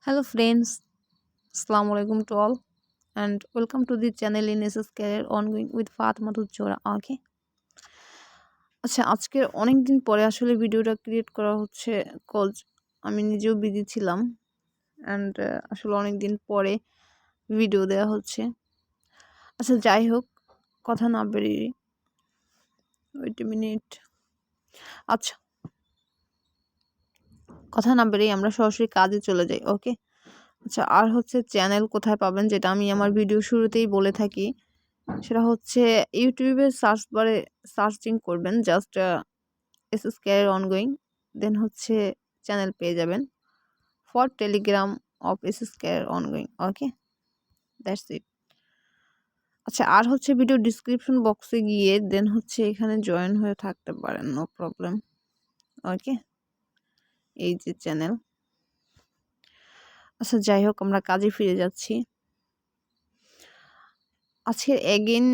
Hello friends, Assalamu alaikum to all and welcome to the channel in SS Career Ongoing with Fatma Jora. Okay. আচ্ছা আজকের অনেক দিন পরে আসলে ভিডিওটা ক্রিয়েট করা হচ্ছে কজ আমি নিজেও বিজি ছিলাম অ্যান্ড আসলে অনেক দিন পরে ভিডিও দেওয়া হচ্ছে। আচ্ছা যাই হোক, কথা না বেরিয়ে ওয়েট এ মিনিট। আচ্ছা, কথা না বেরিয়ে আমরা সরাসরি কাজে চলে যাই। ওকে। আচ্ছা, আর হচ্ছে চ্যানেল কোথায় পাবেন, যেটা আমি আমার ভিডিও শুরুতেই বলে থাকি, সেটা হচ্ছে ইউটিউবের সার্চ বারে সার্চিং করবেন জাস্ট এসএস ক্যারিয়ার অনগোয়িং, দেন হচ্ছে চ্যানেল পেয়ে যাবেন for Telegram of SS career ongoing. Okay, that's it. আচ্ছা, আর হচ্ছে ভিডিও ডিসক্রিপশন বক্সে গিয়ে দেন হচ্ছে এখানে জয়েন হয়ে থাকতে পারেন, নো প্রবলেম। ওকে, এই যে চ্যানেল। আচ্ছা যাই হোক, আমরা কাজে ফিরে যাচ্ছি। আজকের এগেইন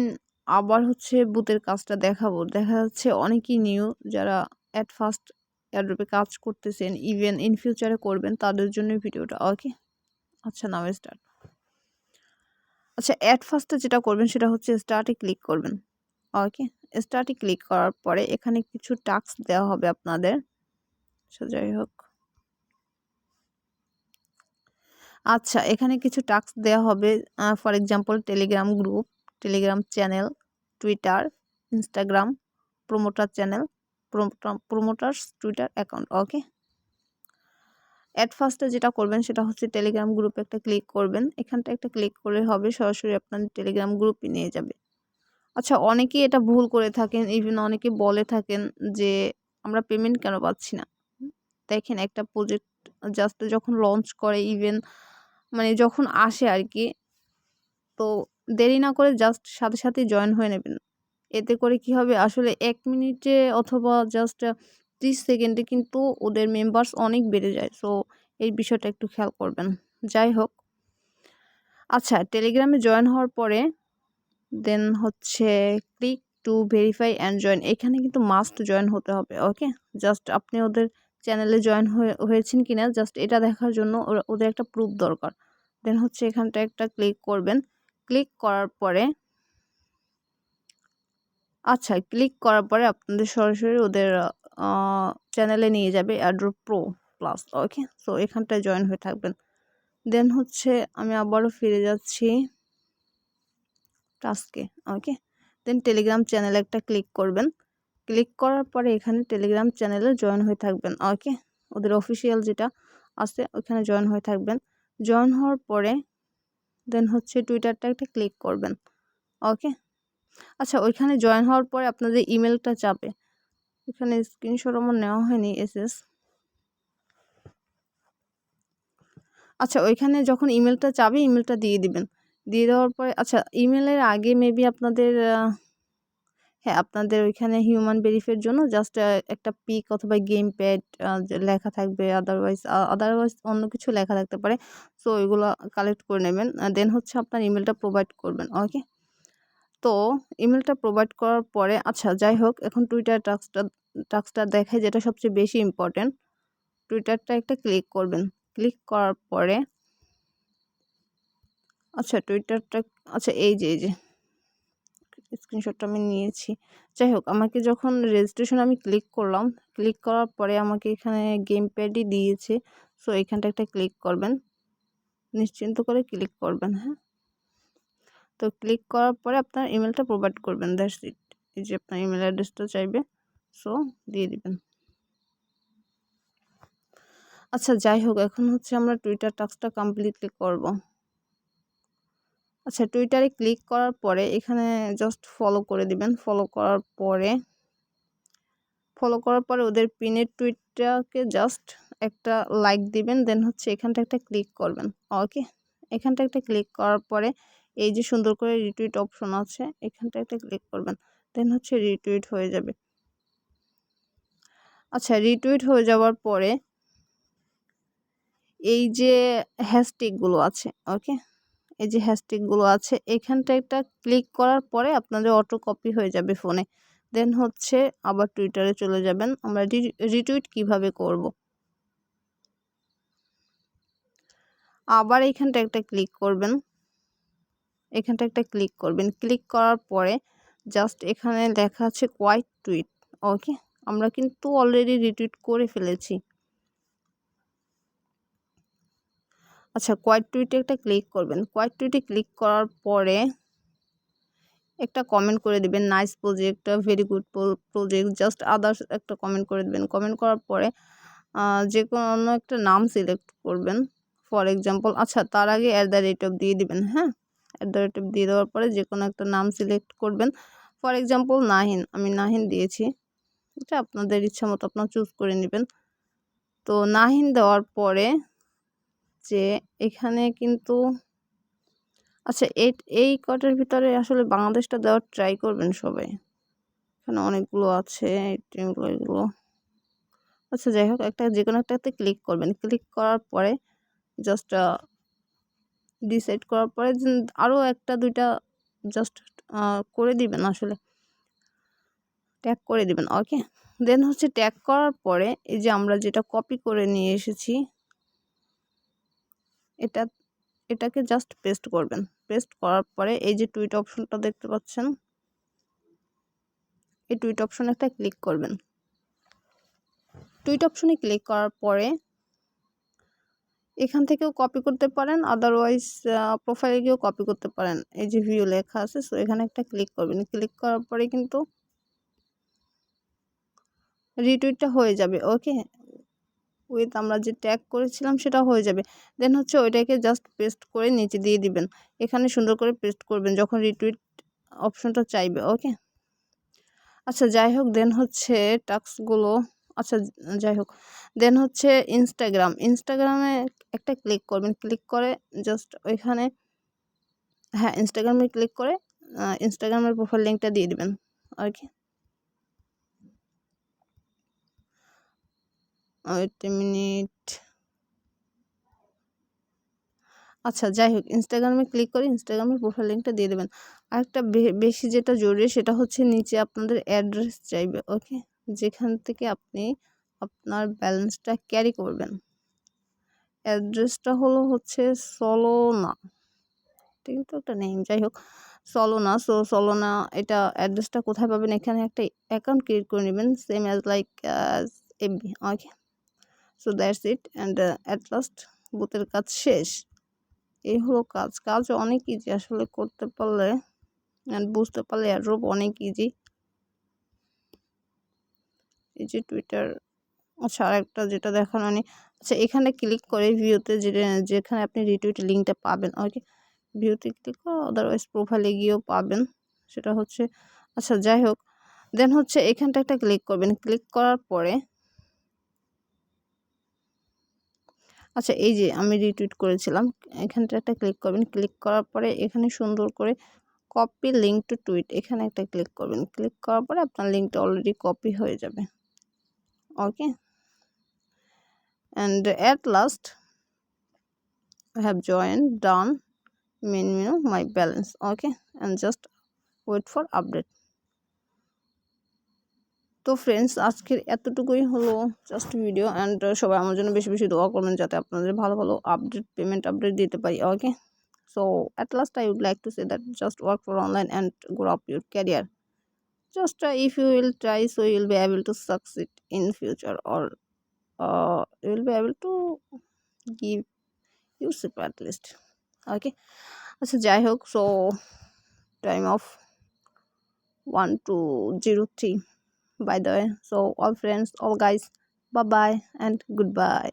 আবার হচ্ছে বুথের কাজটা দেখাবো। দেখা যাচ্ছে অনেকেই নিউ, যারা অ্যাট ফার্স্ট এয়ারড্রপে কাজ করতেছেন, ইভেন ইন ফিউচারে করবেন, তাদের জন্য ভিডিওটা। ওকে, আচ্ছা নাও স্টার্ট। আচ্ছা, অ্যাট ফার্স্টে যেটা করবেন সেটা হচ্ছে স্টার্টে ক্লিক করবেন। ওকে, স্টার্টে ক্লিক করার পরে এখানে কিছু টাস্ক দেওয়া হবে আপনাদের। আচ্ছা যাই হোক, আচ্ছা এখানে কিছু টাস্ক দেওয়া হবে। For example Telegram group, Telegram channel, Twitter, Instagram, promoter channel, প্রোমোটার্স Twitter account. Okay, at ফার্স্টে যেটা করবেন সেটা হচ্ছে টেলিগ্রাম গ্রুপে একটা ক্লিক করবেন। এখানটা একটা ক্লিক করে হবে সরাসরি আপনার টেলিগ্রাম গ্রুপে নিয়ে যাবে। আচ্ছা, অনেকেই এটা ভুল করে থাকেন, ইভেন অনেকে বলে থাকেন যে আমরা পেমেন্ট কেন পাচ্ছি না। দেখেন, একটা প্রজেক্ট জাস্ট যখন লঞ্চ করে, ইভেন মানে যখন আসে আর কি, তো দেরি না করে জাস্ট সাথে সাথে জয়েন হয়ে নেবেন। এতে করে কি হবে, আসলে 1 মিনিটে অথবা জাস্ট 30 সেকেন্ডে কিন্তু ওদের মেম্বার্স অনেক বেড়ে যায়। সো এই বিষয়টা একটু খেয়াল করবেন। যাই হোক, আচ্ছা টেলিগ্রামে জয়েন হওয়ার পরে দেন হচ্ছে click to verify and join, এখানে কিন্তু মাস্ট জয়েন হতে হবে। ওকে, জাস্ট আপনি ওদের চ্যানেলে জয়েন হয়েছেন কিনা জাস্ট এটা দেখার জন্য ওদের একটা প্রুফ দরকার। দেন হচ্ছে এখানটা একটা ক্লিক করবেন। ক্লিক করার পরে আচ্ছা ক্লিক করার পরে আপনাদের সরাসরি ওদের চ্যানেলে নিয়ে যাবে, এয়ারড্রপ প্রো প্লাস। ওকে, সো এখানটায় জয়েন হয়ে থাকবেন। দেন হচ্ছে আমি আবারও ফিরে যাচ্ছি টাস্কে। ওকে, দেন টেলিগ্রাম চ্যানেলে একটা ক্লিক করবেন। ক্লিক করার পরে এখানে টেলিগ্রাম চ্যানেলে জয়েন হয়ে থাকবেন। ওকে, ওদের অফিসিয়াল যেটা আছে ওখানে জয়েন হয়ে থাকবেন। জয়েন হওয়ার পরে দেন হচ্ছে টুইটারটা একটা ক্লিক করবেন। ওকে, আচ্ছা ওইখানে জয়েন হওয়ার পরে আপনাদের ইমেলটা চাবে। এখানে স্ক্রিনশট আমার নেওয়া হয়নি এসএস। আচ্ছা ওইখানে যখন ইমেলটা চাবে ইমেলটা দিয়ে দিবেন। দিয়ে দেওয়ার পরে আচ্ছা ইমেলের আগে মেবি আপনাদের হ্যাঁ, আপনাদের ওইখানে হিউম্যান ভেরিফাইয়ের জন্য জাস্ট একটা পিক অথবা গেম প্যাড লেখা থাকবে, আদারওয়াইজ অন্য কিছু লেখা থাকতে পারে। সো ওইগুলো কালেক্ট করে নেবেন। দেন হচ্ছে আপনার ইমেলটা প্রোভাইড করবেন। ওকে, তো ইমেলটা প্রোভাইড করার পরে আচ্ছা যাই হোক, এখন টুইটার টাস্কটা দেখায় যেটা সবচেয়ে বেশি ইম্পর্টেন্ট। টুইটারটা একটা ক্লিক করবেন। ক্লিক করার পরে আচ্ছা টুইটারটা আচ্ছা এই যে স্ক্রিনশটটা আমি নিয়েছি। যাই হোক, আমাকে যখন রেজিস্ট্রেশন আমি ক্লিক করলাম, ক্লিক করার পরে আমাকে এখানে গেম প্যাডই দিয়েছে। সো এখানটা একটা ক্লিক করবেন, নিশ্চিন্ত করে ক্লিক করবেন। হ্যাঁ, তো ক্লিক করার পরে আপনার ইমেলটা প্রোভাইড করবেন। That's it. এই যে আপনার ইমেল অ্যাড্রেসটা চাইবে, সো দিয়ে দিবেন। আচ্ছা যাই হোক, এখন হচ্ছে আমরা টুইটার টাস্কটা কমপ্লিটলি করব। আচ্ছা টুইটারে ক্লিক করার পরে এখানে জাস্ট ফলো করে দিবেন। ফলো করার পরে ওদের পিনের টুইটটাকে জাস্ট একটা লাইক দিবেন। দেন হচ্ছে এখানটা একটা ক্লিক করবেন। ওকে, এখানটা একটা ক্লিক করার পরে এই যে সুন্দর করে রিটুইট অপশন আছে, এখানটা একটা ক্লিক করবেন। দেন হচ্ছে রিটুইট হয়ে যাবে। আচ্ছা রিটুইট হয়ে যাওয়ার পরে এই যে হ্যাশট্যাগুলো আছে, ওকে, এই যে হ্যাশট্যাগুলো আছে এখানটা একটা ক্লিক করার পরে আপনাদের অটো কপি হয়ে যাবে ফোনে। দেন হচ্ছে আবার টুইটারে চলে যাবেন। আমরা রিটুইট কিভাবে করব। আবার এইখানটা একটা ক্লিক করবেন, এখানটা একটা ক্লিক করবেন। ক্লিক করার পরে জাস্ট এখানে লেখা আছে কোয়াইট টুইট। ওকে, আমরা কিন্তু অলরেডি রিটুইট করে ফেলেছি। আচ্ছা, কোয়াইট টুইটে একটা ক্লিক করবেন। কোয়াইট টুইটে ক্লিক করার পরে একটা কমেন্ট করে দিবেন, nice project, very good project, just others একটা কমেন্ট করে দিবেন। কমেন্ট করার পরে যে কোনো একটা নাম সিলেক্ট করবেন, ফর এক্সাম্পল। আচ্ছা, তার আগে @ দিয়ে দিবেন। হ্যাঁ, @ দিয়ে দেওয়ার পরে যে কোনো একটা নাম সিলেক্ট করবেন, ফর এক্সাম্পল নাহিন, আমি নাহিন দিয়েছি। এটা আপনাদের ইচ্ছা মতো আপনারা চুজ করে নেবেন। তো নাহিন দেওয়ার পরে যে এখানে কিন্তু আচ্ছা, এই কটার ভিতরে আসলে বাংলাদেশটা দেওয়ার ট্রাই করবেন সবাই। এখানে অনেকগুলো আছে, এগুলো। আচ্ছা, যাই হোক, একটা যে কোনো একটাতে ক্লিক করবেন। ক্লিক করার পরে জাস্ট ডিসাইড করার পরে আরও একটা দুইটা জাস্ট করে দিবেন, আসলে ট্যাগ করে দিবেন। ওকে, দেন হচ্ছে ট্যাগ করার পরে এই যে আমরা যেটা কপি করে নিয়ে এসেছি এটাকে জাস্ট পেস্ট করবেন। পেস্ট করার পরে এই যে টুইট অপশনটা দেখতে পাচ্ছেন, এই টুইট অপশনে একটা ক্লিক করবেন। টুইট অপশনে ক্লিক করার পরে এখান থেকেও কপি করতে পারেন, আদারওয়াইজ প্রোফাইলে গিয়েও কপি করতে পারেন। এই যে ভিউ লেখা আছে, সো এখানে একটা ক্লিক করবেন। ক্লিক করার পরে কিন্তু রিটুইটটা হয়ে যাবে। ওকে, উইথ আমরা যে ট্যাগ করেছিলাম সেটা হয়ে যাবে। দেন হচ্ছে ওইটাকে জাস্ট পেস্ট করে নিচে দিয়ে দিবেন। এখানে সুন্দর করে পেস্ট করবেন যখন রিটুইট অপশনটা চাইবে। ওকে, আচ্ছা, যাই হোক, দেন হচ্ছে টাস্কগুলো, আচ্ছা যাই হোক, দেন হচ্ছে ইনস্টাগ্রামে একটা ক্লিক করবেন। ক্লিক করে জাস্ট ওইখানে, হ্যাঁ, ইনস্টাগ্রামে ক্লিক করে ইনস্টাগ্রামের প্রোফাইল লিঙ্কটা দিয়ে দিবেন। ওকে, ওয়েট এ মিনিট। আচ্ছা, যাই হোক, ইনস্টাগ্রামে ক্লিক করে ইনস্টাগ্রামের প্রোফাইল লিঙ্কটা দিয়ে দেবেন। আরেকটা বেশি যেটা জরুরি সেটা হচ্ছে নিচে আপনাদের অ্যাড্রেস চাইবে। ওকে, যেখান থেকে আপনি আপনার ব্যালেন্সটা ক্যারি করবেন। অ্যাড্রেসটা হচ্ছে সলোনা, ঠিক তো একটা নেম, যাই হোক, সলোনা। সো সলোনা, এটা অ্যাড্রেসটা কোথায় পাবেন? এখানে একটা অ্যাকাউন্ট ক্রিয়েট করে নেবেন, same as like FB. Okay, so that's it, and at last বুথের কাজ শেষ। এই হলো কাজ অনেক ইজি আসলে, করতে পারলে অ্যান্ড বুঝতে পারলে এয়ারড্রপ অনেক ইজি। এই যে টুইটার, আচ্ছা, আরেকটা যেটা দেখানো নেই। আচ্ছা, এখানে ক্লিক করে ভিউতে যেখানে আপনি রিটুইট লিঙ্কটা পাবেন। ওকে, ভিউতে ক্লিক করো, আদারওয়াইজ প্রোফাইলে গিয়েও পাবেন, সেটা হচ্ছে। আচ্ছা, যাই হোক, দেন হচ্ছে এখানটা একটা ক্লিক করবেন। ক্লিক করার পরে আচ্ছা, এই যে আমি রিটুইট করেছিলাম, এখানটা একটা ক্লিক করবেন। ক্লিক করার পরে এখানে সুন্দর করে কপি লিঙ্ক টু টুইট, এখানে একটা ক্লিক করবেন। ক্লিক করার পরে আপনার লিঙ্কটা অলরেডি কপি হয়ে যাবে। Okay, and at last I have joined, done, main menu, my balance. Okay, and just wait for update. তো ফ্রেন্ডস, আজকের এতটুকুই হলো জাস্ট ভিডিও, অ্যান্ড সবাই আমার জন্য বেশি বেশি দোয়া করবেন যাতে আপনাদের ভালো ভালো পেমেন্ট আপডেট দিতে পারি। ওকে, so at last I would like to say that just work for online and grow up your career. Just if you will try, so you will be able to succeed in future, or you will be able to give yourself at least. Okay, আচ্ছা, যাই হোক, so time of 1203, by the way. So all friends, all guys, bye bye and goodbye.